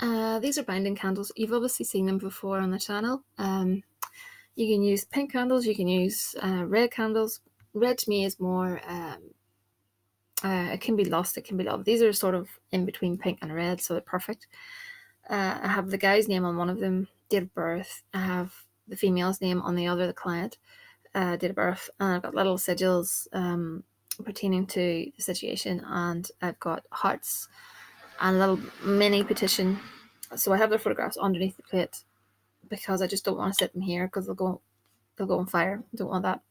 These are binding candles. You've obviously seen them before on the channel. You can use pink candles, you can use red candles. Red to me is more, it can be lost, it can be loved. These are sort of in between pink and red, so they're perfect. I have the guy's name on one of them, date of birth. I have the female's name on the other, the client, date of birth. And I've got little sigils pertaining to the situation, and I've got hearts and a little mini petition. So I have their photographs underneath the plate because I just don't want to sit them here because they'll go on fire. I don't want that.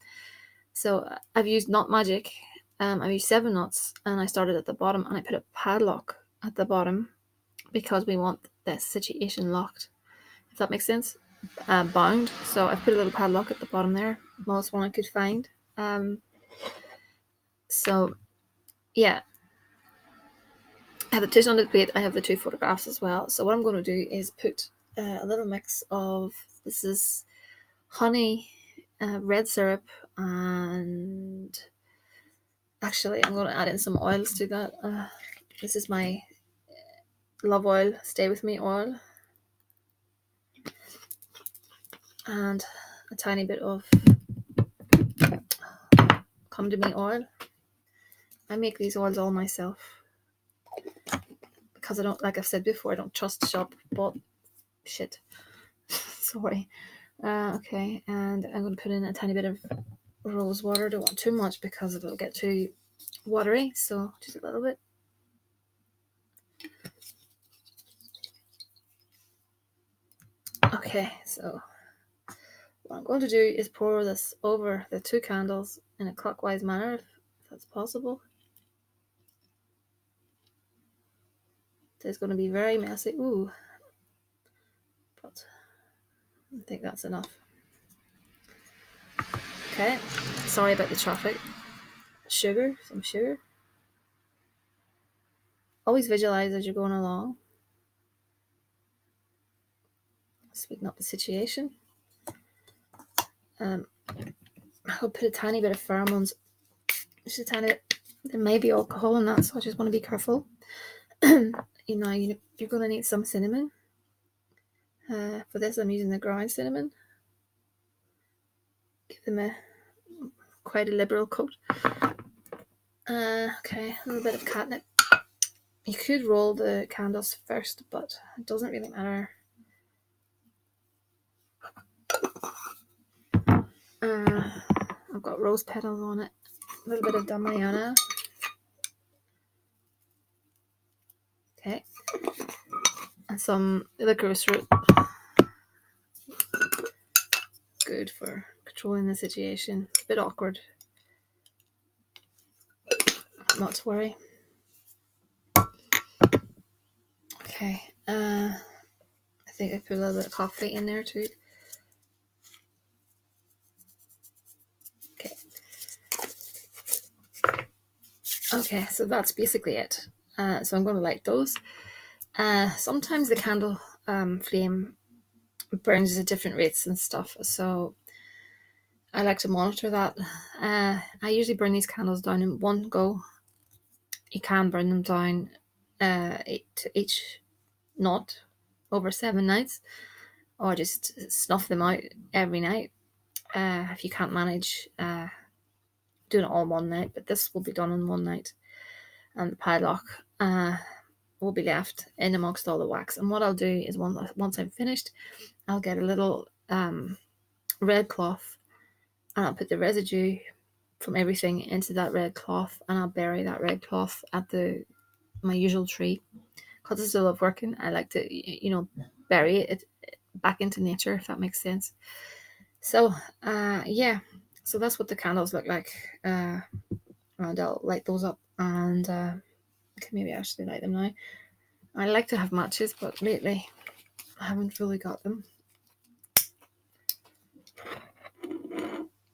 So I've used knot magic. I've used 7 knots, and I started at the bottom, and I put a padlock at the bottom because we want this situation locked, if that makes sense. Bound. So I've put a little padlock at the bottom there, most one I could find. So yeah, I have the petition under the plate. I have the 2 photographs as well. So what I'm going to do is put a little mix of, this is honey, red syrup, and actually I'm going to add in some oils to that. This is my love oil, stay with me oil, and a tiny bit of come to me oil. I make these oils all myself because I don't, like I've said before, I don't trust shop bought shit. Sorry. Okay, and I'm going to put in a tiny bit of rose water. Don't want too much because it'll get too watery, so just a little bit. Okay, so what I'm going to do is pour this over the 2 candles in a clockwise manner, if that's possible. It's going to be very messy. Ooh, but I think that's enough. Okay, sorry about the traffic. Some sugar. Always visualize as you're going along. Sweeten up the situation. I'll put a tiny bit of pheromones. Just a tiny bit. There may be alcohol in that, so I just want to be careful. You're going to need some cinnamon. For this, I'm using the ground cinnamon. Give them quite a liberal coat. Okay, a little bit of catnip. You could roll the candles first, but it doesn't really matter. I've got rose petals on it. A little bit of Damiana. Okay. And some licorice root. Good for controlling the situation. A bit awkward. Not to worry. Okay. I think I put a little bit of coffee in there too. Okay. Okay, so that's basically it. So I'm going to light those. Sometimes the candle flame burns at different rates and stuff, so I like to monitor that. I usually burn these candles down in one go. You can burn them down each knot over 7 nights, or just snuff them out every night. If you can't manage doing it all one night, but this will be done in one night, and the padlock will be left in amongst all the wax. And what I'll do is once I'm finished, I'll get a little red cloth, and I'll put the residue from everything into that red cloth, and I'll bury that red cloth at my usual tree. Because I still love working, I like to bury it back into nature, if that makes sense. So yeah, so that's what the candles look like, and I'll light those up, and I can maybe actually light them now. I like to have matches, but lately I haven't fully got them.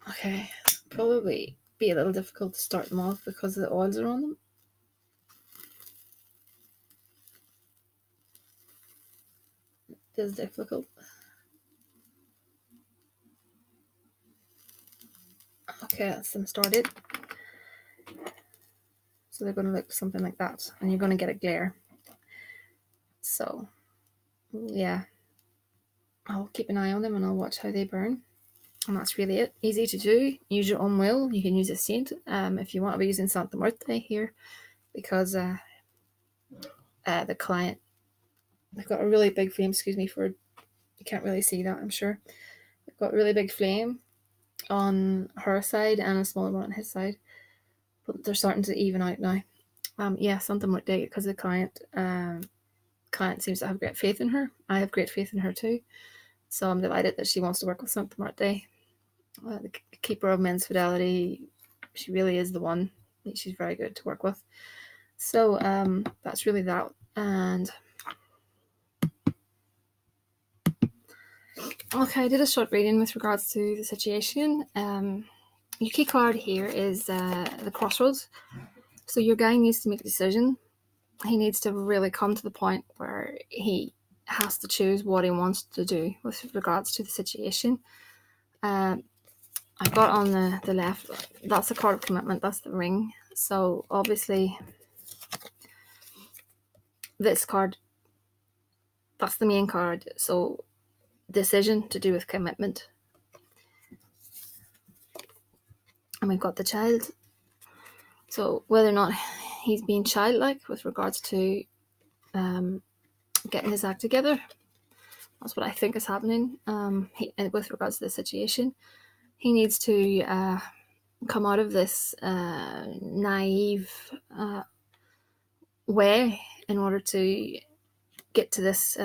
Okay, probably be a little difficult to start them off because the oils are on them. It is difficult. Okay, that's them started. So they're going to look something like that, and you're going to get a glare. So yeah, I'll keep an eye on them and I'll watch how they burn. And that's really it. Easy to do. Use your own will. You can use a saint if you want to be using Santa Muerte here, because the client, they've got a really big flame. Excuse me for, you can't really see that, I'm sure. They've got a really big flame on her side and a smaller one on his side, but they're starting to even out now. Yeah, Santa Muerte, because the client seems to have great faith in her. I have great faith in her too. So I'm delighted that she wants to work with Santa Muerte. The keeper of men's fidelity. She really is the one. She's very good to work with. So that's really that. And okay, I did a short reading with regards to the situation. Your key card here is the crossroads. So your guy needs to make a decision. He needs to really come to the point where he has to choose what he wants to do with regards to the situation. I got on the left, that's the card of commitment, that's the ring. So obviously this card, that's the main card. So decision to do with commitment. And we've got the child. So whether or not he's being childlike with regards to getting his act together, that's what I think is happening. With regards to the situation, he needs to come out of this naive way in order to get to this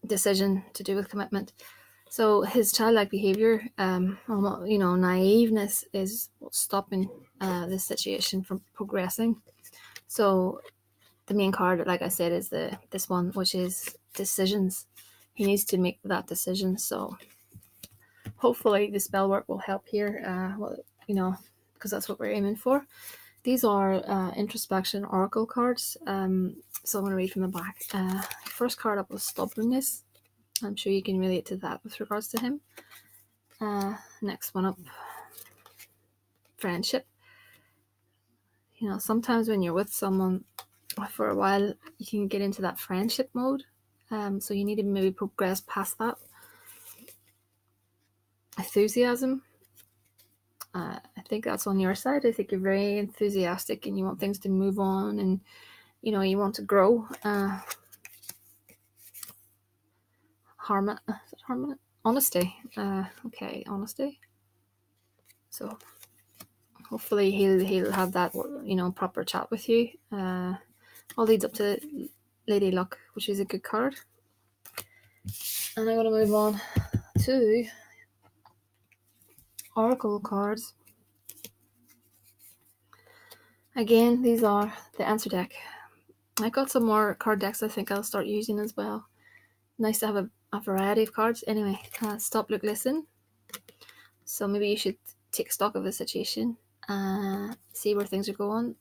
decision to do with commitment. So his childlike behavior, naiveness is what's stopping this situation from progressing. So the main card, like I said, is this one, which is decisions. He needs to make that decision. So hopefully the spell work will help here. Because that's what we're aiming for. These are introspection oracle cards. So I'm going to read from the back. First card up was stubbornness. I'm sure you can relate to that with regards to him. Next one up, friendship. Sometimes when you're with someone for a while, you can get into that friendship mode. So you need to maybe progress past that. Enthusiasm. I think that's on your side. I think you're very enthusiastic and you want things to move on and, you want to grow. Honesty. Okay, honesty. So hopefully he'll have that, proper chat with you. All leads up to Lady Luck, which is a good card. And I'm going to move on to Oracle cards. Again, these are the answer deck. I got some more card decks I think I'll start using as well. Nice to have a variety of cards. Anyway, stop, look, listen. So maybe you should take stock of the situation, see where things are going.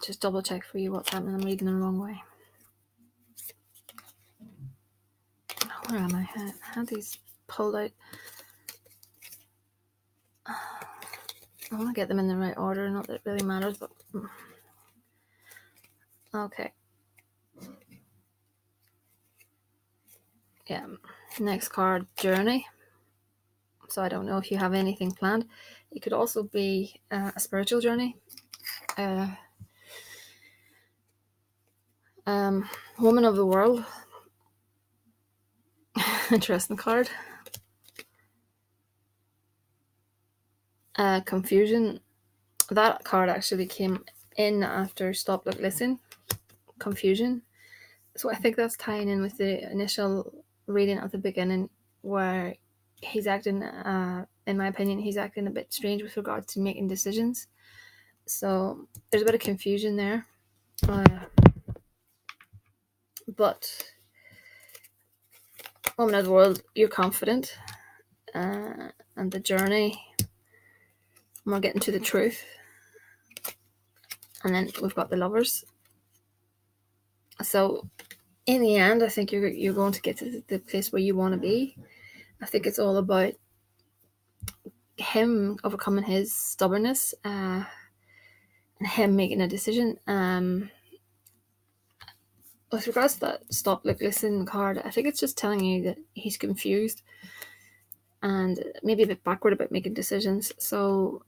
Just double check for you what's happening. I'm reading the wrong way. Where am I? I had these pulled out. I want to get them in the right order. Not that it really matters, but okay. Yeah. Next card, journey. So I don't know if you have anything planned. It could also be a spiritual journey. Woman of the world. Interesting card. Confusion. That card actually came in after stop, look, listen. Confusion. So I think that's tying in with the initial reading at the beginning, where he's acting, in my opinion, he's acting a bit strange with regard to making decisions. So there's a bit of confusion there. But woman of the world, you're confident. And the journey, we're getting to the truth. And then we've got the lovers. So in the end, I think you're going to get to the place where you want to be. I think it's all about him overcoming his stubbornness and him making a decision. with regards to that stop, look, listen card, I think it's just telling you that he's confused and maybe a bit backward about making decisions. So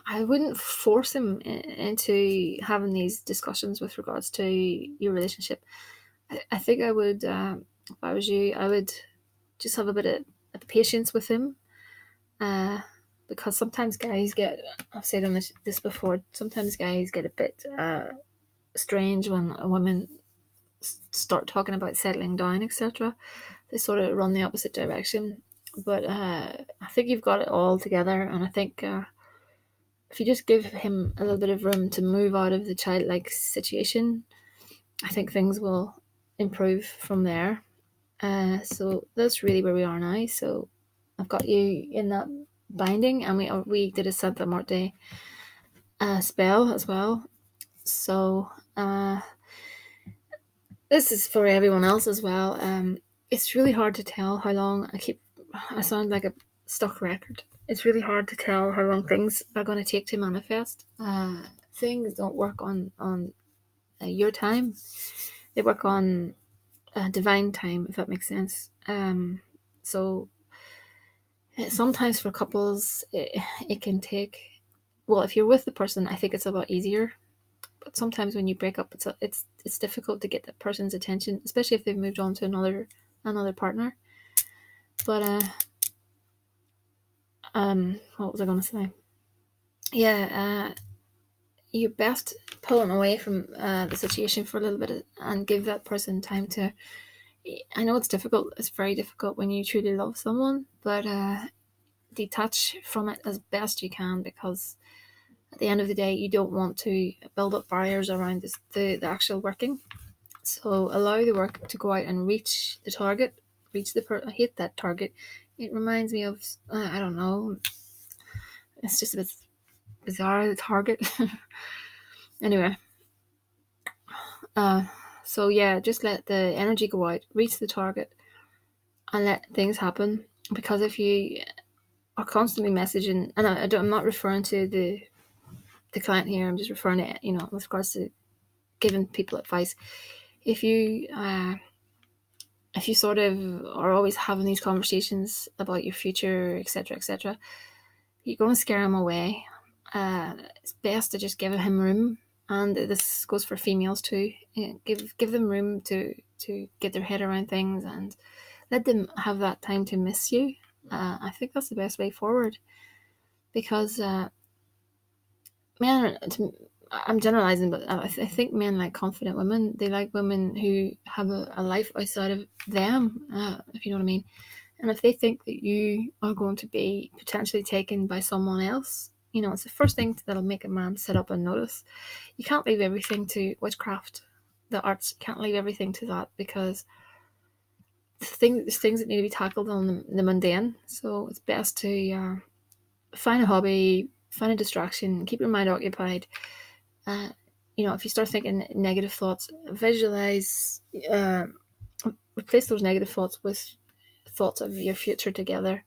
I wouldn't force him into having these discussions with regards to your relationship. I think I would, if I was you, I would just have a bit of patience with him. Uh, because sometimes guys get, I've said on this before, sometimes guys get a bit strange when a woman start talking about settling down, etc. They sort of run the opposite direction. But I think you've got it all together, and I think if you just give him a little bit of room to move out of the childlike situation, I think things will improve from there. So that's really where we are now. So I've got you in that binding, and we did a Santa Muerte spell as well. So this is for everyone else as well. It's really hard to tell how long I sound like a stuck record. It's really hard to tell how long things are going to take to manifest. Things don't work on your time; they work on divine time, if that makes sense. So sometimes for couples, it can take. Well, if you're with the person, I think it's a lot easier. But sometimes when you break up, it's difficult to get that person's attention, especially if they've moved on to another partner. But what was I going to say? Yeah, you're best pulling away from the situation for a little bit and give that person time to. I know it's difficult. It's very difficult when you truly love someone, but detach from it as best you can, because at the end of the day, you don't want to build up barriers around the actual working. So allow the work to go out and reach the target. I hate that target. It reminds me of I don't know. It's just a bit bizarre, the target. Anyway, so yeah, just let the energy go out, reach the target, and let things happen. Because if you are constantly messaging, and I'm not referring to the client here. I'm just referring to, with regards to giving people advice. If you sort of are always having these conversations about your future, etc., etc., you're going to scare him away. It's best to just give him room, and this goes for females too. Give them room to get their head around things and let them have that time to miss you. I think that's the best way forward, because men, I'm generalizing, but I think men like confident women. They like women who have a life outside of them, if you know what I mean. And if they think that you are going to be potentially taken by someone else, it's the first thing that'll make a man sit up and notice. You can't leave everything to witchcraft, the arts. You can't leave everything to that, because there's things that need to be tackled on the mundane. So it's best to find a hobby, find a distraction, keep your mind occupied. If you start thinking negative thoughts, visualize, replace those negative thoughts with thoughts of your future together,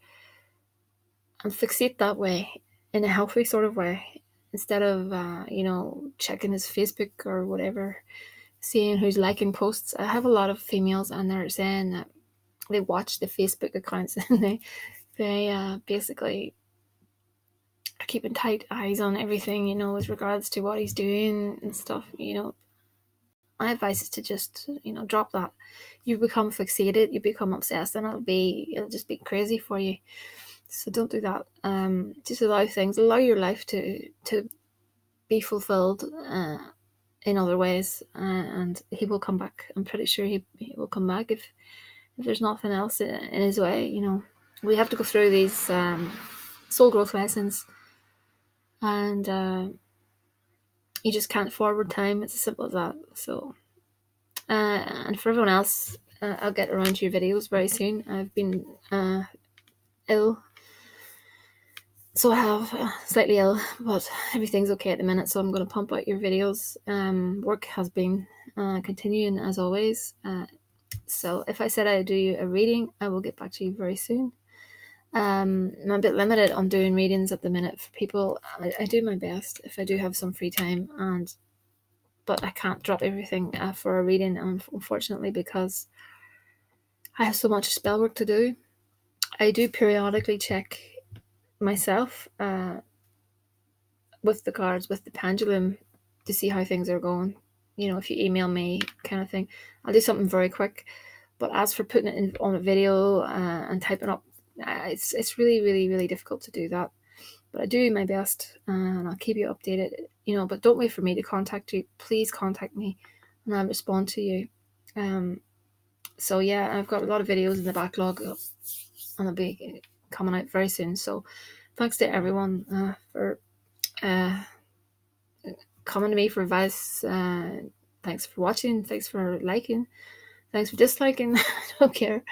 and fixate that way, in a healthy sort of way, instead of checking his Facebook or whatever, seeing who's liking posts. I have a lot of females, and they're saying that they watch the Facebook accounts and they basically are keeping tight eyes on everything, with regards to what he's doing and stuff. My advice is to just, drop that. You become fixated, you become obsessed, and it'll just be crazy for you. So don't do that. Just allow your life to be fulfilled in other ways, and he will come back. I'm pretty sure he will come back if there's nothing else in his way. We have to go through these soul growth lessons, and you just can't forward time. It's as simple as that. So, and for everyone else, I'll get around to your videos very soon. I've been ill, so I have slightly ill, but everything's okay at the minute. So I'm going to pump out your videos. Work has been continuing as always. So if I said I'd do a reading, I will get back to you very soon. I'm a bit limited on doing readings at the minute for people. I do my best if I do have some free time, and but I can't drop everything for a reading, unfortunately, because I have so much spell work to do. I do periodically check myself with the cards, with the pendulum, to see how things are going. If you email me, kind of thing, I'll do something very quick. But as for putting it on a video and typing up, it's really, really, really difficult to do that. But I do my best, and I'll keep you updated. But don't wait for me to contact you. Please contact me, and I'll respond to you. So yeah, I've got a lot of videos in the backlog, and they'll be coming out very soon. So thanks to everyone for coming to me for advice. Thanks for watching. Thanks for liking. Thanks for disliking. I don't care.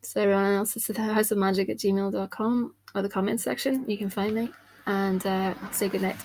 So everyone else, it's thehouseofmagick@gmail.com, or the comment section. You can find me. And I'll say goodnight.